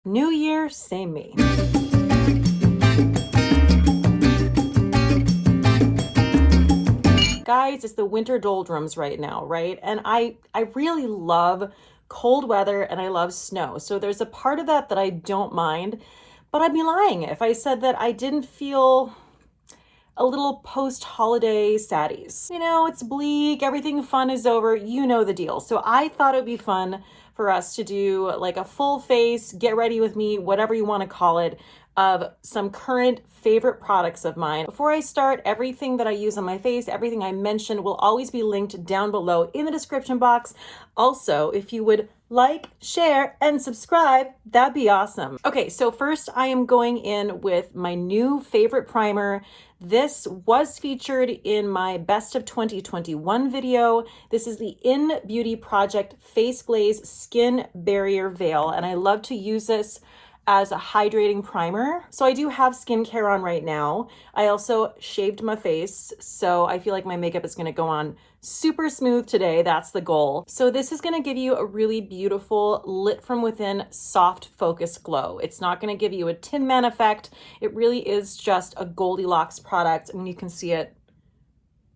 New year, same me. Guys, it's the winter doldrums right now, right? And I really love cold weather and I love snow. So there's a part of that that I don't mind, but I'd be lying if I said that I didn't feel a little post-holiday saddies. You know, it's bleak, everything fun is over, you know the deal. So I thought it would be fun for us to do like a full face, get ready with me, whatever you want to call it, of some current favorite products of mine. Before I start, everything that I use on my face, everything I mentioned will always be linked down below in the description box. Also, if you would like, share, and subscribe, that'd be awesome. Okay, so first I am going in with my new favorite primer. This was featured in my best of 2021 video. This is the In Beauty Project Face Glaze Skin Barrier Veil, and I love to use this as a hydrating primer. So I do have skincare on right now. I also shaved my face, so I feel like my makeup is gonna go on super smooth today. That's the goal. So this is gonna give you a really beautiful lit from within soft focus glow. It's not gonna give you a Tin Man effect. It really is just a Goldilocks product. I mean, you can see it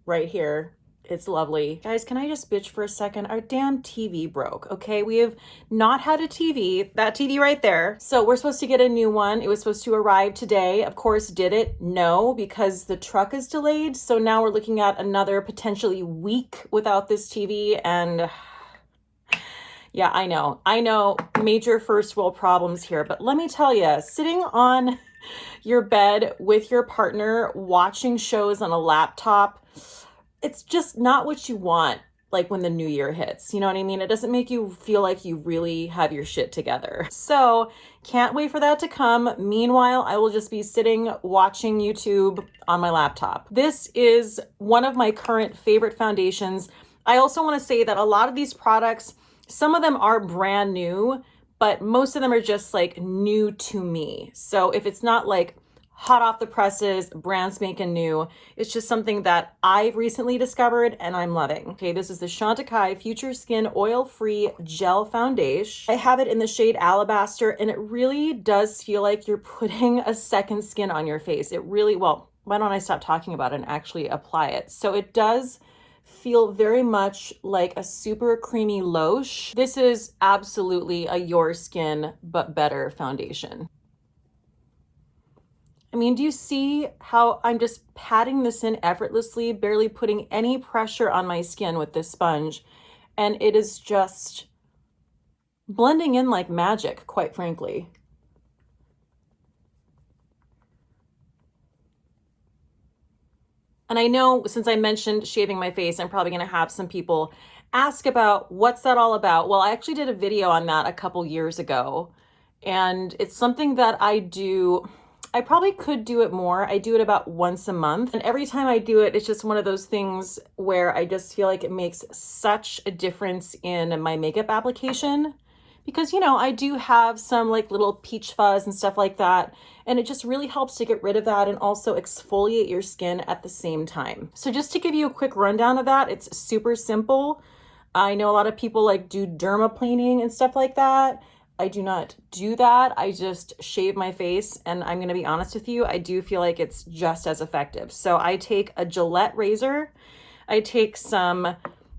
right here. It's lovely. Guys, can I just bitch for a second? Our damn TV broke, okay? We have not had a TV, that TV right there. So we're supposed to get a new one. It was supposed to arrive today. Of course, did it? No, because the truck is delayed. So now we're looking at another potentially week without this TV. And yeah, I know, major first world problems here. But let me tell you, sitting on your bed with your partner, watching shows on a laptop, it's just not what you want, like when the new year hits, you know what I mean? It doesn't make you feel like you really have your shit together. So can't wait for that to come. Meanwhile, I will just be sitting watching YouTube on my laptop. This is one of my current favorite foundations. I also want to say that a lot of these products, some of them are brand new, but most of them are just like new to me. So if it's not like hot off the presses, brand spanking new, it's just something that I've recently discovered and I'm loving. Okay, this is the Chantecaille Future Skin Oil-Free Gel Foundation. I have it in the shade Alabaster, and it really does feel like you're putting a second skin on your face. It really, well, why don't I stop talking about it and actually apply it? So it does feel very much like a super creamy lotion. This is absolutely a your skin but better foundation. I mean, do you see how I'm just patting this in effortlessly, barely putting any pressure on my skin with this sponge, and it is just blending in like magic, quite frankly. And I know since I mentioned shaving my face, I'm probably gonna have some people ask about what's that all about? Well, I actually did a video on that a couple years ago, and it's something that I do. I probably could do it more. I do it about once a month. And every time I do it, it's just one of those things where I just feel like it makes such a difference in my makeup application. Because, you know, I do have some like little peach fuzz and stuff like that. And it just really helps to get rid of that and also exfoliate your skin at the same time. So just to give you a quick rundown of that, it's super simple. I know a lot of people like do dermaplaning and stuff like that. I do not do that. I just shave my face, and I'm gonna be honest with you, I do feel like it's just as effective. So I take a Gillette razor, I take some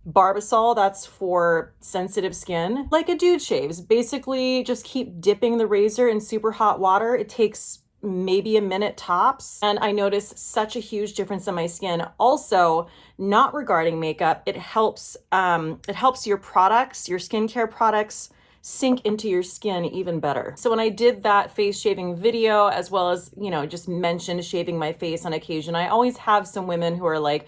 Barbasol, that's for sensitive skin, like a dude shaves. Basically, just keep dipping the razor in super hot water. It takes maybe a minute tops, and I notice such a huge difference in my skin. Also, not regarding makeup, it helps your products, your skincare products, sink into your skin even better. So when I did that face shaving video, as well as, you know, just mentioned shaving my face on occasion, I always have some women who are like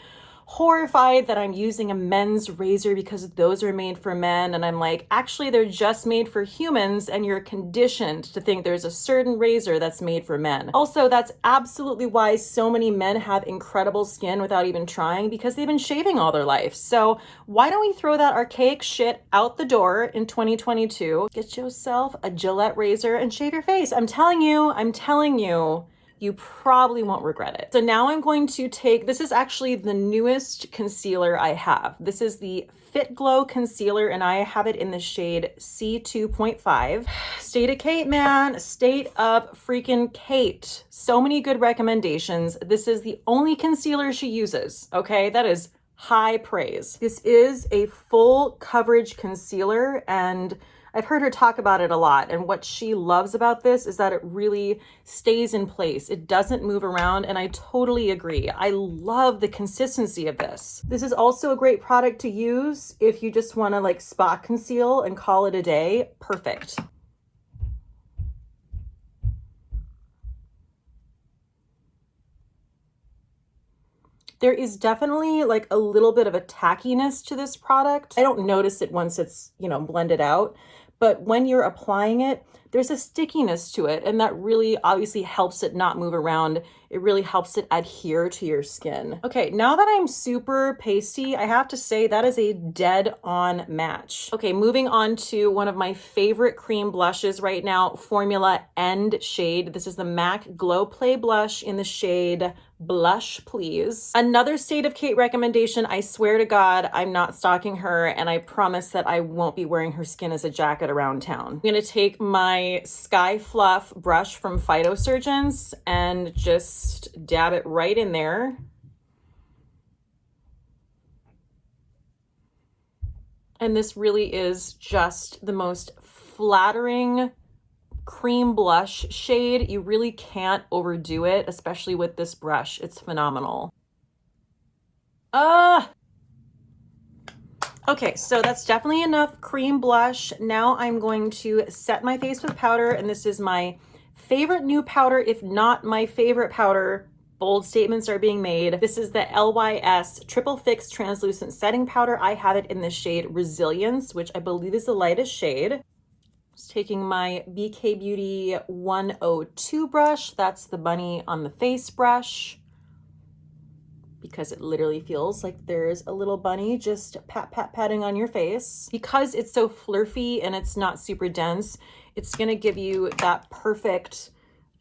horrified that I'm using a men's razor because those are made for men. And I'm like, actually, they're just made for humans, and you're conditioned to think there's a certain razor that's made for men. Also, that's absolutely why so many men have incredible skin without even trying, because they've been shaving all their life. So why don't we throw that archaic shit out the door in 2022? Get yourself a Gillette razor and shave your face. I'm telling you, You probably won't regret it. So now I'm going to take, this is actually the newest concealer I have. This is the Fit Glow Concealer, and I have it in the shade C2.5. State of Cate, man. State of freaking Cate. So many good recommendations. This is the only concealer she uses, okay? That is high praise. This is a full coverage concealer, and I've heard her talk about it a lot, and what she loves about this is that it really stays in place. It doesn't move around, and I totally agree. I love the consistency of this. This is also a great product to use if you just want to like spot conceal and call it a day. Perfect. There is definitely like a little bit of a tackiness to this product. I don't notice it once it's, you know, blended out, but when you're applying it, there's a stickiness to it, and that really obviously helps it not move around. It really helps it adhere to your skin. Okay, now that I'm super pasty, I have to say that is a dead on match. Okay, moving on to one of my favorite cream blushes right now, Formula End shade. This is the MAC Glow Play Blush in the shade Blush Please. Another State of Cate recommendation. I swear to God, I'm not stalking her, and I promise that I won't be wearing her skin as a jacket around town. I'm gonna take my Sky Fluff brush from Phytosurgeons and just dab it right in there. And this really is just the most flattering cream blush shade. You really can't overdo it, especially with this brush. It's phenomenal. Okay, so that's definitely enough cream blush. Now I'm going to set my face with powder, and this is my favorite new powder, if not my favorite powder. Bold statements are being made. This is the LYS Triple Fix Translucent Setting Powder. I have it in the shade Resilience, which I believe is the lightest shade. Just taking my BK Beauty 102 brush. That's the bunny on the face brush, because it literally feels like there's a little bunny just patting on your face. Because it's so flirty and it's not super dense, it's gonna give you that perfect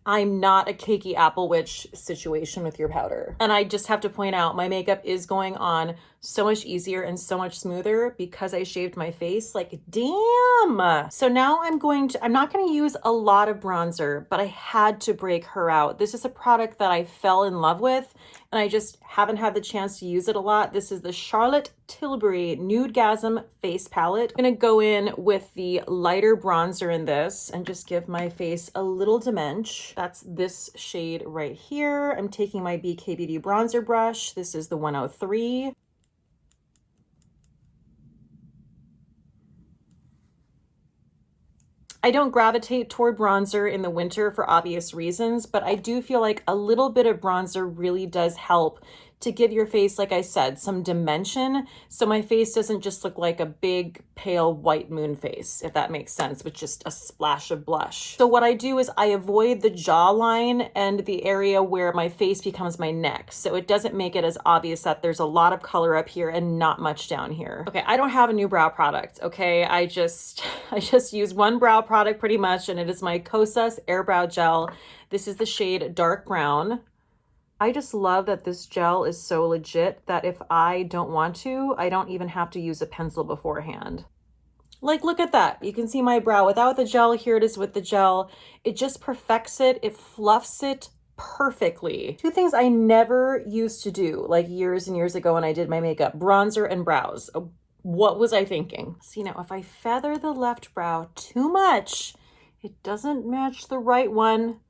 I'm not a cakey apple witch situation with your powder. And I just have to point out, my makeup is going on so much easier and so much smoother because I shaved my face. Like, damn. So now I'm not gonna use a lot of bronzer, but I had to break her out. This is a product that I fell in love with, and I just haven't had the chance to use it a lot. This is the Charlotte Tilbury Nudegasm Face Palette. I'm gonna go in with the lighter bronzer in this and just give my face a little dimension. That's this shade right here. I'm taking my BK Beauty bronzer brush. This is the 103. I don't gravitate toward bronzer in the winter for obvious reasons, but I do feel like a little bit of bronzer really does help to give your face, like I said, some dimension, so my face doesn't just look like a big pale white moon face, if that makes sense, with just a splash of blush. So what I do is I avoid the jawline and the area where my face becomes my neck, so it doesn't make it as obvious that there's a lot of color up here and not much down here. Okay, I don't have a new brow product, okay? I just use one brow product pretty much, and it is my Kosas Air Brow Gel. This is the shade Dark Brown. I just love that this gel is so legit that if I don't want to, I don't even have to use a pencil beforehand. Like, look at that. You can see my brow without the gel. Here it is with the gel. It just perfects it. It fluffs it perfectly. Two things I never used to do, like years and years ago when I did my makeup: bronzer and brows. What was I thinking? See, now if I feather the left brow too much, it doesn't match the right one.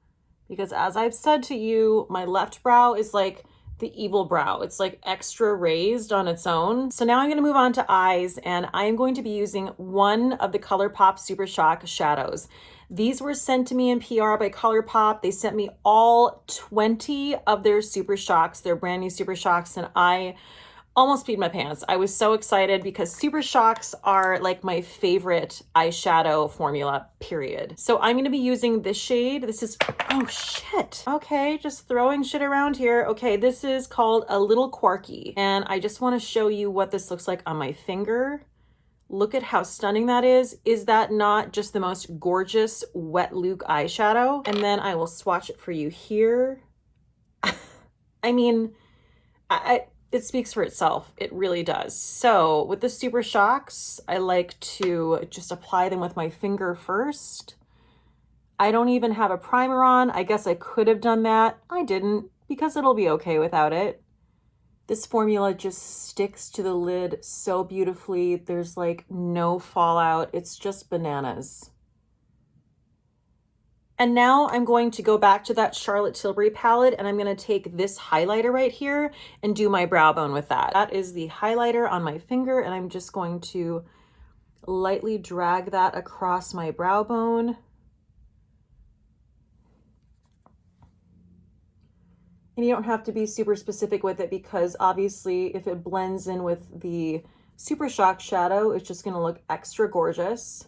Because as I've said to you, my left brow is like the evil brow. It's like extra raised on its own. So now I'm gonna move on to eyes, and I'm going to be using one of the Colourpop Super Shock shadows. These were sent to me in PR by Colourpop. They sent me all 20 of their Super Shocks, their brand new Super Shocks, and I almost peed my pants. I was so excited because Super Shocks are like my favorite eyeshadow formula, period. So I'm gonna be using this shade. This is, oh shit. Okay, just throwing shit around here. Okay, this is called a Little Quirky. And I just wanna show you what this looks like on my finger. Look at how stunning that is. Is that not just the most gorgeous wet look eyeshadow? And then I will swatch it for you here. I mean, it speaks for itself. It really does. So with the Super Shocks, I like to just apply them with my finger first. I don't even have a primer on. I guess I could have done that. I didn't, because it'll be okay without it. This formula just sticks to the lid so beautifully. There's like no fallout. It's just bananas. And now I'm going to go back to that Charlotte Tilbury palette, and I'm going to take this highlighter right here and do my brow bone with that. That is the highlighter on my finger, and I'm just going to lightly drag that across my brow bone. And you don't have to be super specific with it, because obviously if it blends in with the Super Shock shadow, it's just gonna look extra gorgeous.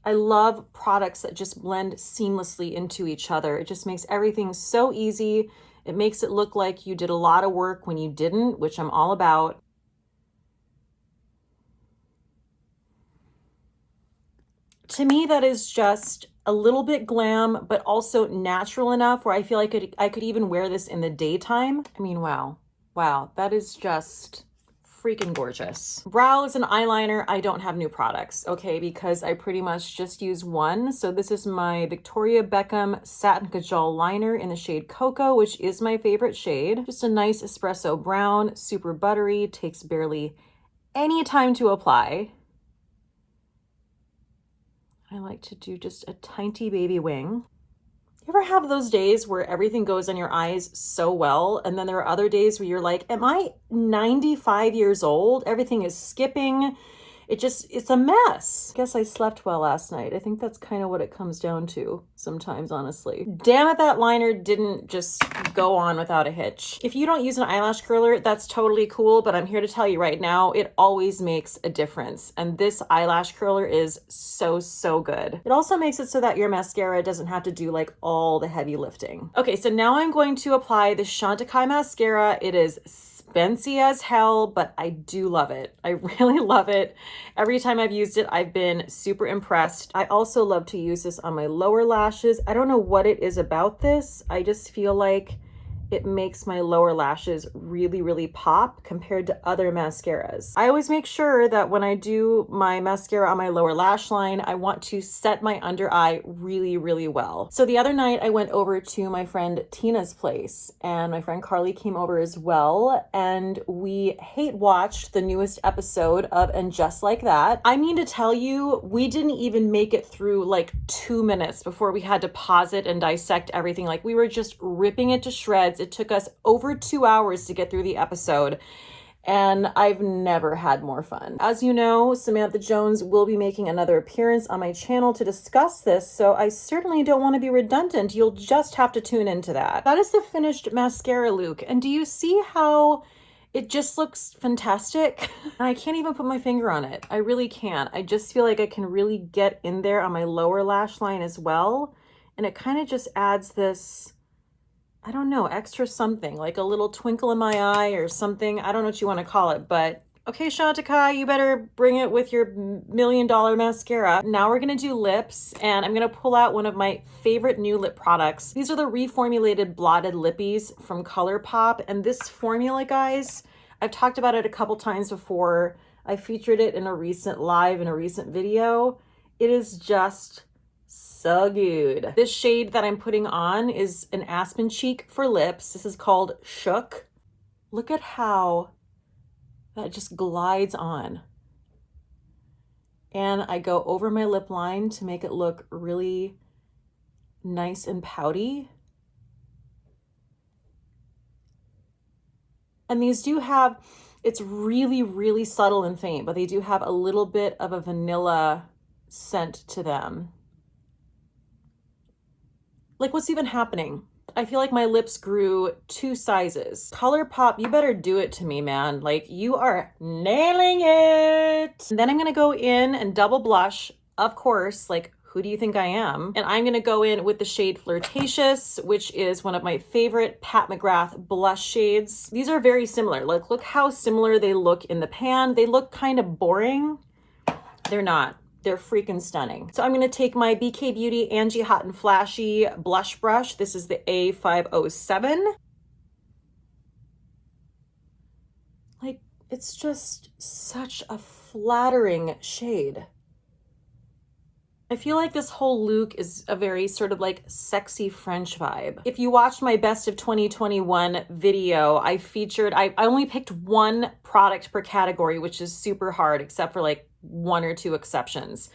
I love products that just blend seamlessly into each other. It just makes everything so easy. It makes it look like you did a lot of work when you didn't, which I'm all about. To me, that is just a little bit glam, but also natural enough where I feel like I could even wear this in the daytime. I mean, wow, that is just freaking gorgeous. Brows and eyeliner, I don't have new products, okay, because I pretty much just use one. So this is my Victoria Beckham Satin Kajal Liner in the shade Cocoa, which is my favorite shade. Just a nice espresso brown, super buttery, takes barely any time to apply. I like to do just a tiny baby wing. You ever have those days where everything goes on your eyes so well, and then there are other days where you're like, am I 95 years old? Everything is skipping. It's a mess. I guess I slept well last night. I think that's kind of what it comes down to sometimes, honestly. Damn it, that liner didn't just go on without a hitch. If you don't use an eyelash curler, that's totally cool, but I'm here to tell you right now, it always makes a difference. And this eyelash curler is so, so good. It also makes it so that your mascara doesn't have to do like all the heavy lifting. Okay, so now I'm going to apply the Chantecaille mascara. It is fancy as hell, but I do love it. I really love it. Every time I've used it, I've been super impressed. I also love to use this on my lower lashes. I don't know what it is about this. I just feel like it makes my lower lashes really, really pop compared to other mascaras. I always make sure that when I do my mascara on my lower lash line, I want to set my under eye really, really well. So the other night I went over to my friend Tina's place, and my friend Carly came over as well, and we hate watched the newest episode of And Just Like That. I mean to tell you, we didn't even make it through like 2 minutes before we had to pause it and dissect everything. Like, we were just ripping it to shreds. It took us over 2 hours to get through the episode, and I've never had more fun. As you know, Samantha Jones will be making another appearance on my channel to discuss this, so I certainly don't want to be redundant. You'll just have to tune into that. That is the finished mascara look, and do you see how it just looks fantastic? I can't even put my finger on it. I really can't. I just feel like I can really get in there on my lower lash line as well, and it kind of just adds this, I don't know, extra something, like a little twinkle in my eye or something. I don't know what you want to call it, but okay, Chantecaille, you better bring it with your $1 million mascara. Now we're going to do lips, and I'm going to pull out one of my favorite new lip products. These are the reformulated blotted lippies from Colourpop, and this formula, guys, I've talked about it a couple times before. I featured it in a recent live, in a recent video. It is just so good. This shade that I'm putting on is an Aspen Cheek for lips. This is called Shook. Look at how that just glides on. And I go over my lip line to make it look really nice and pouty. And these do have, it's really, really subtle and faint, but they do have a little bit of a vanilla scent to them. Like, what's even happening? I feel like my lips grew 2 sizes. Colourpop, you better do it to me, man. Like, you are nailing it. And then I'm gonna go in and double blush. Of course, like, who do you think I am? And I'm gonna go in with the shade Flirtatious, which is one of my favorite Pat McGrath blush shades. These are very similar. Like, look how similar they look in the pan. They look kind of boring. They're not. They're freaking stunning. So I'm gonna take my BK Beauty Angie Hot and Flashy blush brush. This is the A507. Like, it's just such a flattering shade. I feel like this whole look is a very sort of like sexy French vibe. If you watched my best of 2021 video, I only picked one product per category, which is super hard except for like one or two exceptions.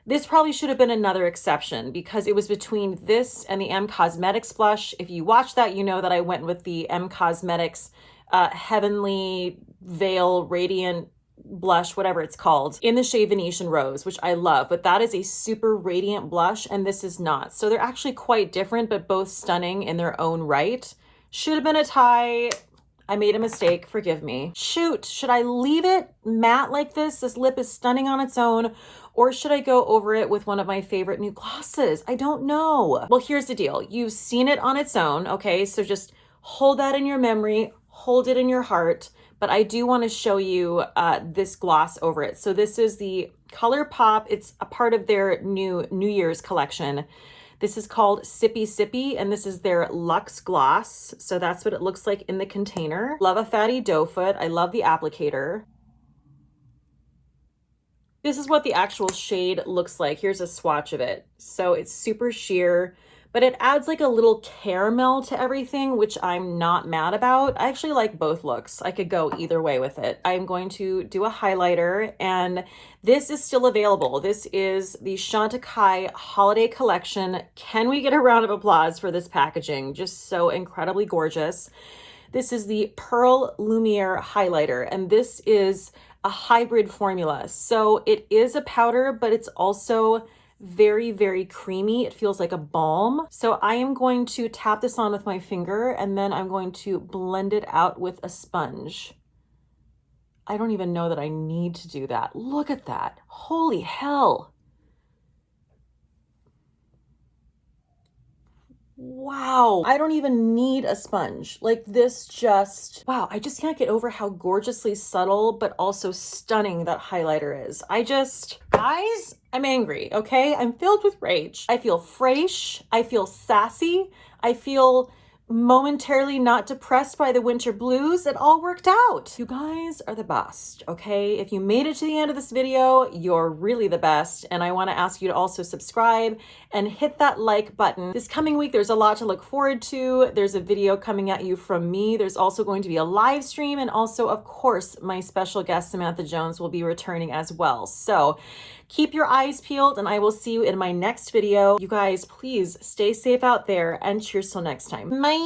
This probably should have been another exception because it was between this and the M Cosmetics blush. If you watch that, you know that I went with the M Cosmetics Heavenly Veil Radiant blush, whatever it's called, in the shade Venetian Rose, which I love, but that is a super radiant blush and this is not. So they're actually quite different, but both stunning in their own right. Should have been a tie. I made a mistake, forgive me. Shoot, should I leave it matte like this? This lip is stunning on its own, or should I go over it with one of my favorite new glosses? I don't know. Well, here's the deal. You've seen it on its own, okay? So just hold that in your memory, hold it in your heart. But I do want to show you this gloss over it. So this is the Colourpop. It's a part of their new New Year's collection. This is called Sippy Sippy, and this is their Luxe Gloss. So that's what it looks like in the container. Love a fatty doe foot. I love the applicator. This is what the actual shade looks like. Here's a swatch of it. So it's super sheer, but it adds like a little caramel to everything, which I'm not mad about. I actually like both looks. I could go either way with it. I'm going to do a highlighter, and this is still available. This is the Chantecaille Holiday Collection. Can we get a round of applause for this packaging? Just so incredibly gorgeous. This is the Pearl Lumiere highlighter, and this is a hybrid formula. So it is a powder, but it's also very, very creamy. It feels like a balm. So I am going to tap this on with my finger, and then I'm going to blend it out with a sponge. I don't even know that I need to do that. Look at that. Holy hell. Wow, I don't even need a sponge. Like this just, wow, I just can't get over how gorgeously subtle but also stunning that highlighter is. Guys, I'm angry, okay? I'm filled with rage. I feel fresh, I feel sassy, I feel momentarily not depressed by the winter blues. It all worked out. You guys are the best, okay? If you made it to the end of this video, you're really the best. And I want to ask you to also subscribe and hit that like button. This coming week, there's a lot to look forward to. There's a video coming at you from me. There's also going to be a live stream. And also, of course, my special guest, Samantha Jones, will be returning as well. So keep your eyes peeled, and I will see you in my next video. You guys, please stay safe out there, and cheers till next time. Bye.